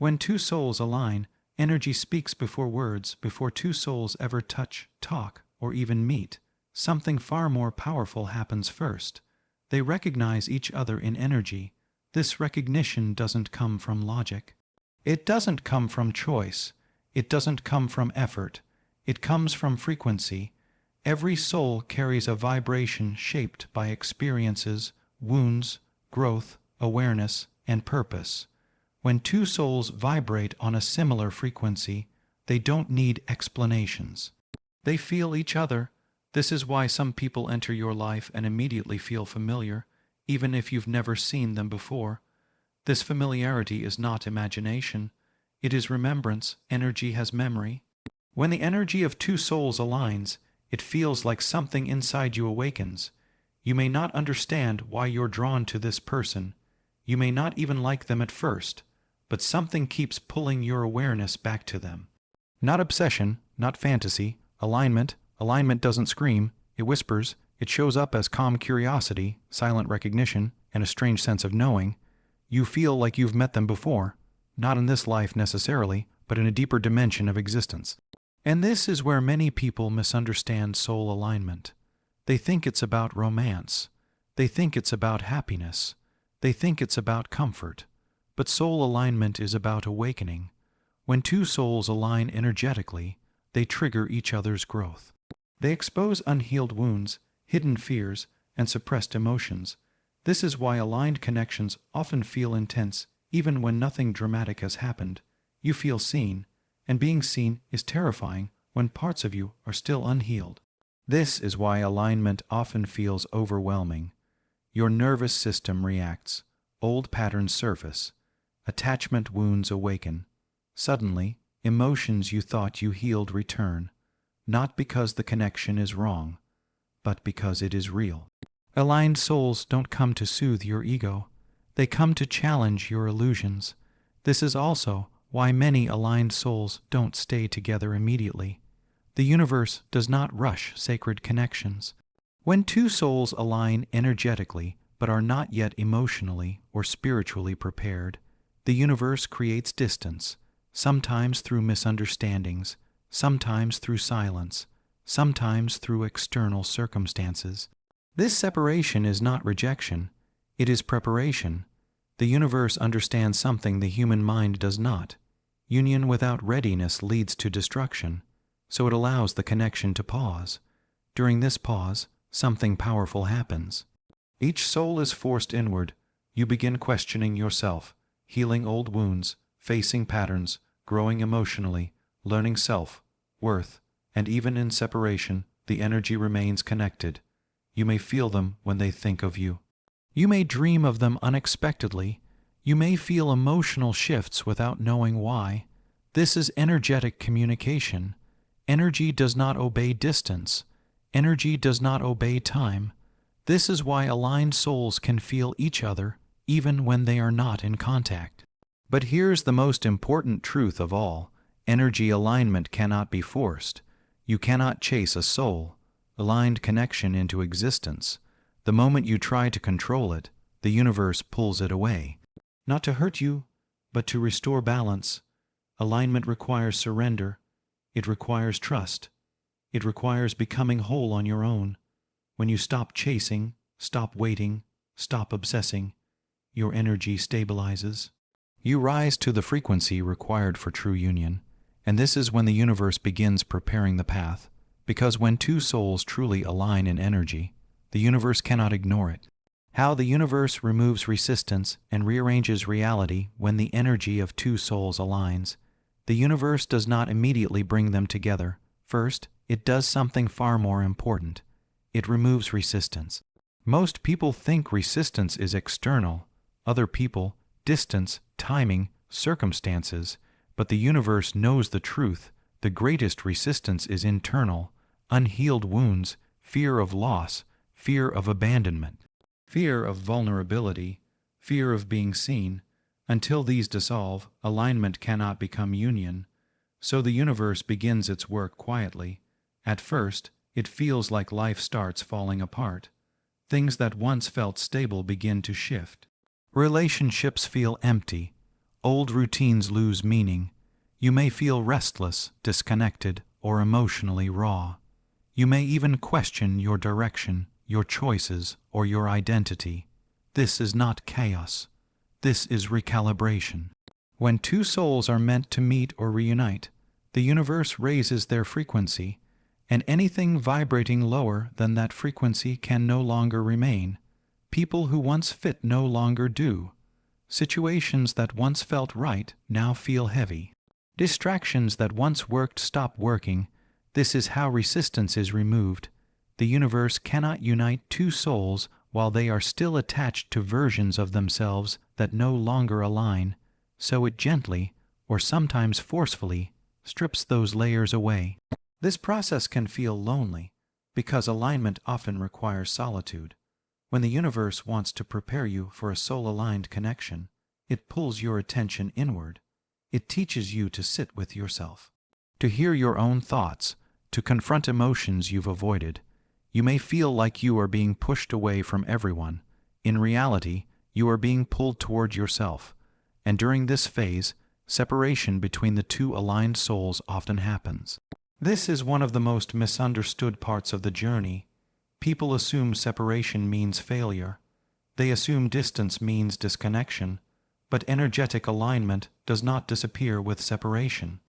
When two souls align, energy speaks before words, before two souls ever touch, talk, or even meet. Something far more powerful happens first. They recognize each other in energy. This recognition doesn't come from logic. It doesn't come from choice. It doesn't come from effort. It comes from frequency. Every soul carries a vibration shaped by experiences, wounds, growth, awareness, and purpose. When two souls vibrate on a similar frequency, they don't need explanations. They feel each other. This is why some people enter your life and immediately feel familiar, even if you've never seen them before. This familiarity is not imagination. It is remembrance. Energy has memory. When the energy of two souls aligns, it feels like something inside you awakens. You may not understand why you're drawn to this person. You may not even like them at first, but something keeps pulling your awareness back to them. Not obsession, not fantasy, alignment. Alignment doesn't scream, it whispers. It shows up as calm curiosity, silent recognition, and a strange sense of knowing. You feel like you've met them before, not in this life necessarily, but in a deeper dimension of existence. And this is where many people misunderstand soul alignment. They think it's about romance. They think it's about happiness. They think it's about comfort. But soul alignment is about awakening. When two souls align energetically, they trigger each other's growth. They expose unhealed wounds, hidden fears, and suppressed emotions. This is why aligned connections often feel intense, even when nothing dramatic has happened. You feel seen, and being seen is terrifying when parts of you are still unhealed. This is why alignment often feels overwhelming. Your nervous system reacts, old patterns surface, attachment wounds awaken. Suddenly, emotions you thought you healed return, not because the connection is wrong, but because it is real. Aligned souls don't come to soothe your ego. They come to challenge your illusions. This is also why many aligned souls don't stay together immediately. The universe does not rush sacred connections. When two souls align energetically but are not yet emotionally or spiritually prepared, the universe creates distance, sometimes through misunderstandings, sometimes through silence, sometimes through external circumstances. This separation is not rejection, it is preparation. The universe understands something the human mind does not. Union without readiness leads to destruction, so it allows the connection to pause. During this pause, something powerful happens. Each soul is forced inward. You begin questioning yourself, healing old wounds, facing patterns, growing emotionally, learning self, worth, and even in separation, the energy remains connected. You may feel them when they think of you. You may dream of them unexpectedly. You may feel emotional shifts without knowing why. This is energetic communication. Energy does not obey distance. Energy does not obey time. This is why aligned souls can feel each other even when they are not in contact. But here's the most important truth of all. Energy alignment cannot be forced. You cannot chase a soul, aligned connection into existence. The moment you try to control it, the universe pulls it away. Not to hurt you, but to restore balance. Alignment requires surrender. It requires trust. It requires becoming whole on your own. When you stop chasing, stop waiting, stop obsessing, your energy stabilizes. You rise to the frequency required for true union, and this is when the universe begins preparing the path, because when two souls truly align in energy, the universe cannot ignore it. How the universe removes resistance and rearranges reality when the energy of two souls aligns. The universe does not immediately bring them together. First, it does something far more important. It removes resistance. Most people think resistance is external. Other people, distance, timing, circumstances. But the universe knows the truth. The greatest resistance is internal. Unhealed wounds, fear of loss, fear of abandonment, fear of vulnerability, fear of being seen. Until these dissolve, alignment cannot become union. So the universe begins its work quietly. At first, it feels like life starts falling apart. Things that once felt stable begin to shift. Relationships feel empty. Old routines lose meaning. You may feel restless, disconnected, or emotionally raw. You may even question your direction, your choices, or your identity. This is not chaos. This is recalibration. When two souls are meant to meet or reunite, the universe raises their frequency, and anything vibrating lower than that frequency can no longer remain. People who once fit no longer do. Situations that once felt right now feel heavy. Distractions that once worked stop working. This is how resistance is removed. The universe cannot unite two souls while they are still attached to versions of themselves that no longer align, so it gently, or sometimes forcefully, strips those layers away. This process can feel lonely, because alignment often requires solitude. When the universe wants to prepare you for a soul-aligned connection, it pulls your attention inward. It teaches you to sit with yourself, to hear your own thoughts, to confront emotions you've avoided. You may feel like you are being pushed away from everyone. In reality, you are being pulled toward yourself. And during this phase, separation between the two aligned souls often happens. This is one of the most misunderstood parts of the journey. People assume separation means failure. They assume distance means disconnection. But energetic alignment does not disappear with separation.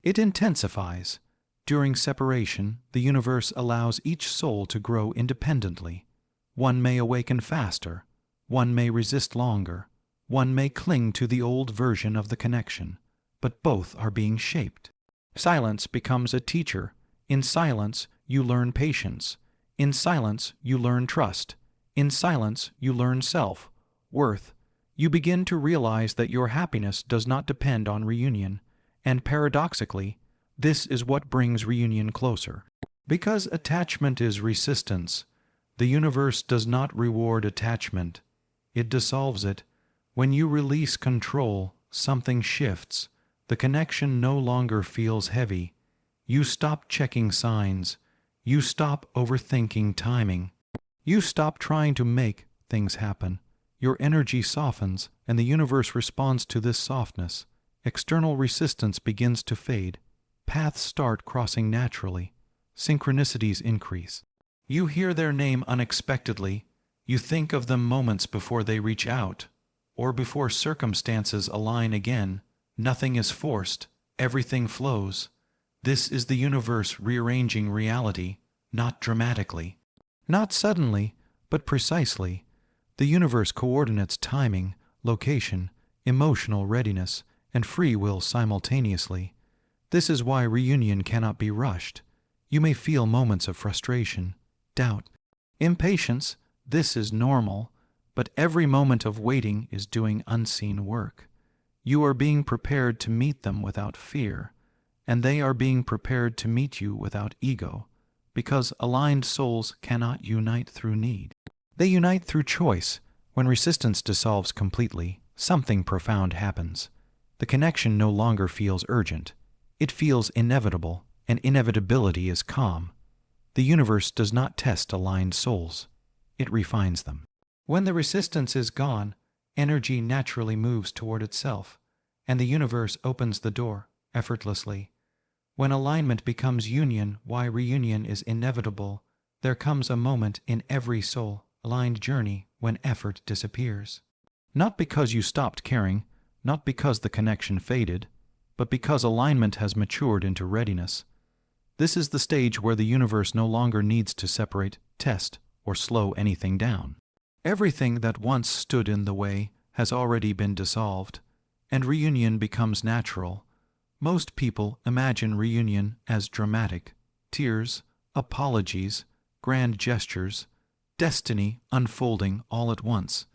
It intensifies. During separation, the universe allows each soul to grow independently. One may awaken faster. One may resist longer. One may cling to the old version of the connection. But both are being shaped. Silence becomes a teacher. In silence, you learn patience. In silence, you learn trust. In silence, you learn self, worth. You begin to realize that your happiness does not depend on reunion. And paradoxically, this is what brings reunion closer. Because attachment is resistance, the universe does not reward attachment. It dissolves it. When you release control, something shifts. The connection no longer feels heavy. You stop checking signs. You stop overthinking timing. You stop trying to make things happen. Your energy softens, and the universe responds to this softness. External resistance begins to fade. Paths start crossing naturally. Synchronicities increase. You hear their name unexpectedly. You think of them moments before they reach out, or before circumstances align again. Nothing is forced. Everything flows. This is the universe rearranging reality, not dramatically. Not suddenly, but precisely. The universe coordinates timing, location, emotional readiness, and free will simultaneously. This is why reunion cannot be rushed. You may feel moments of frustration, doubt, impatience. This is normal, but every moment of waiting is doing unseen work. You are being prepared to meet them without fear, and they are being prepared to meet you without ego, because aligned souls cannot unite through need. They unite through choice. When resistance dissolves completely, something profound happens. The connection no longer feels urgent. It feels inevitable, and inevitability is calm. The universe does not test aligned souls. It refines them. When the resistance is gone, energy naturally moves toward itself, and the universe opens the door, effortlessly. When alignment becomes union, why reunion is inevitable, there comes a moment in every soul-aligned journey when effort disappears. Not because you stopped caring, not because the connection faded, but because alignment has matured into readiness. This is the stage where the universe no longer needs to separate, test, or slow anything down. Everything that once stood in the way has already been dissolved, and reunion becomes natural. Most people imagine reunion as dramatic, tears, apologies, grand gestures, destiny unfolding all at once.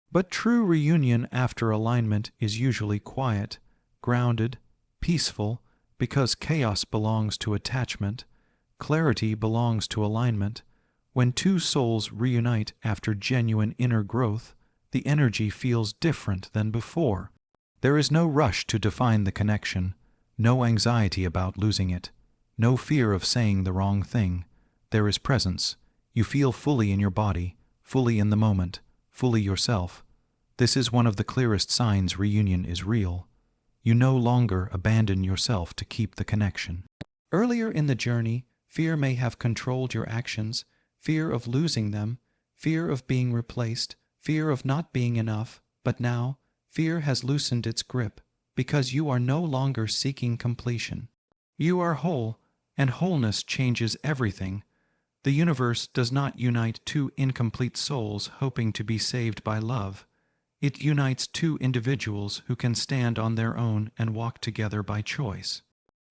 But true reunion after alignment is usually quiet, grounded, peaceful, because chaos belongs to attachment, clarity belongs to alignment. When two souls reunite after genuine inner growth, the energy feels different than before. There is no rush to define the connection, no anxiety about losing it, no fear of saying the wrong thing. There is presence. You feel fully in your body, fully in the moment, fully yourself. This is one of the clearest signs reunion is real. You no longer abandon yourself to keep the connection. Earlier in the journey, fear may have controlled your actions, fear of losing them, fear of being replaced, fear of not being enough, but now, fear has loosened its grip, because you are no longer seeking completion. You are whole, and wholeness changes everything. The universe does not unite two incomplete souls hoping to be saved by love. It unites two individuals who can stand on their own and walk together by choice.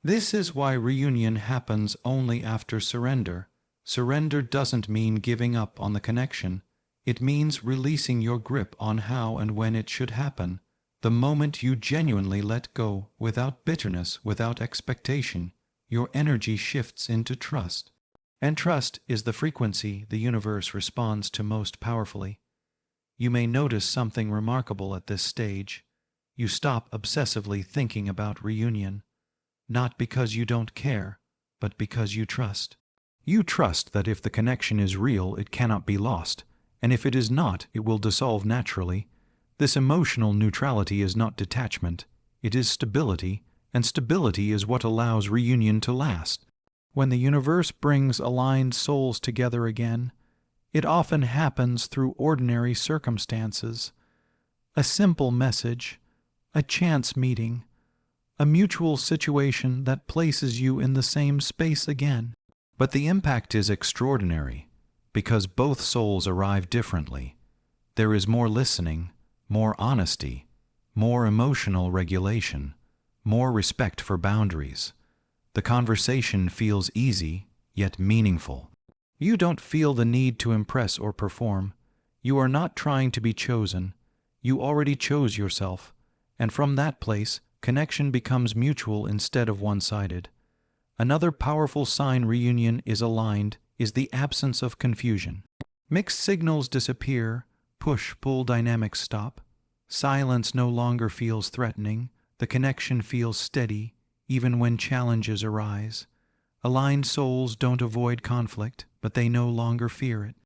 This is why reunion happens only after surrender. Surrender doesn't mean giving up on the connection. It means releasing your grip on how and when it should happen. The moment you genuinely let go, without bitterness, without expectation, your energy shifts into trust. And trust is the frequency the universe responds to most powerfully. You may notice something remarkable at this stage. You stop obsessively thinking about reunion, not because you don't care, but because you trust. You trust that if the connection is real, it cannot be lost, and if it is not, it will dissolve naturally. This emotional neutrality is not detachment, it is stability, and stability is what allows reunion to last. When the universe brings aligned souls together again, it often happens through ordinary circumstances. A simple message, a chance meeting, a mutual situation that places you in the same space again. But the impact is extraordinary, because both souls arrive differently. There is more listening, more honesty, more emotional regulation, more respect for boundaries. The conversation feels easy, yet meaningful. You don't feel the need to impress or perform. You are not trying to be chosen. You already chose yourself, and from that place, connection becomes mutual instead of one-sided. Another powerful sign reunion is aligned is the absence of confusion. Mixed signals disappear, push-pull dynamics stop, silence no longer feels threatening, the connection feels steady, even when challenges arise. Aligned souls don't avoid conflict, but they no longer fear it.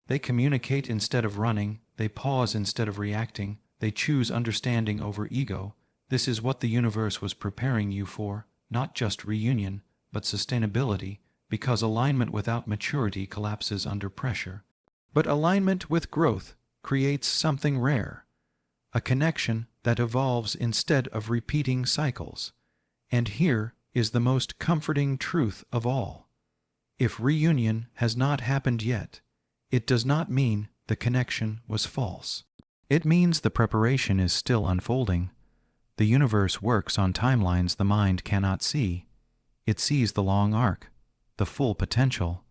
They communicate instead of running, they pause instead of reacting, they choose understanding over ego. This is what the universe was preparing you for, not just reunion, but sustainability, because alignment without maturity collapses under pressure. But alignment with growth creates something rare, a connection that evolves instead of repeating cycles. And here is the most comforting truth of all. If reunion has not happened yet, it does not mean the connection was false. It means the preparation is still unfolding. The universe works on timelines the mind cannot see. It sees the long arc, the full potential,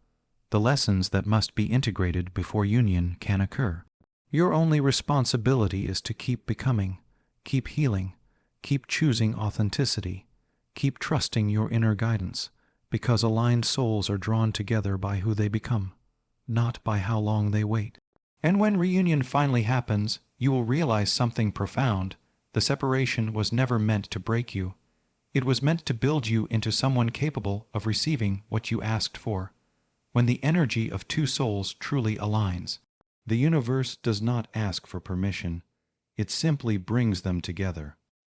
the lessons that must be integrated before union can occur. Your only responsibility is to keep becoming, keep healing, keep choosing authenticity, keep trusting your inner guidance, because aligned souls are drawn together by who they become, not by how long they wait. And when reunion finally happens, you will realize something profound. The separation was never meant to break you. It was meant to build you into someone capable of receiving what you asked for. When the energy of two souls truly aligns, the universe does not ask for permission. It simply brings them together.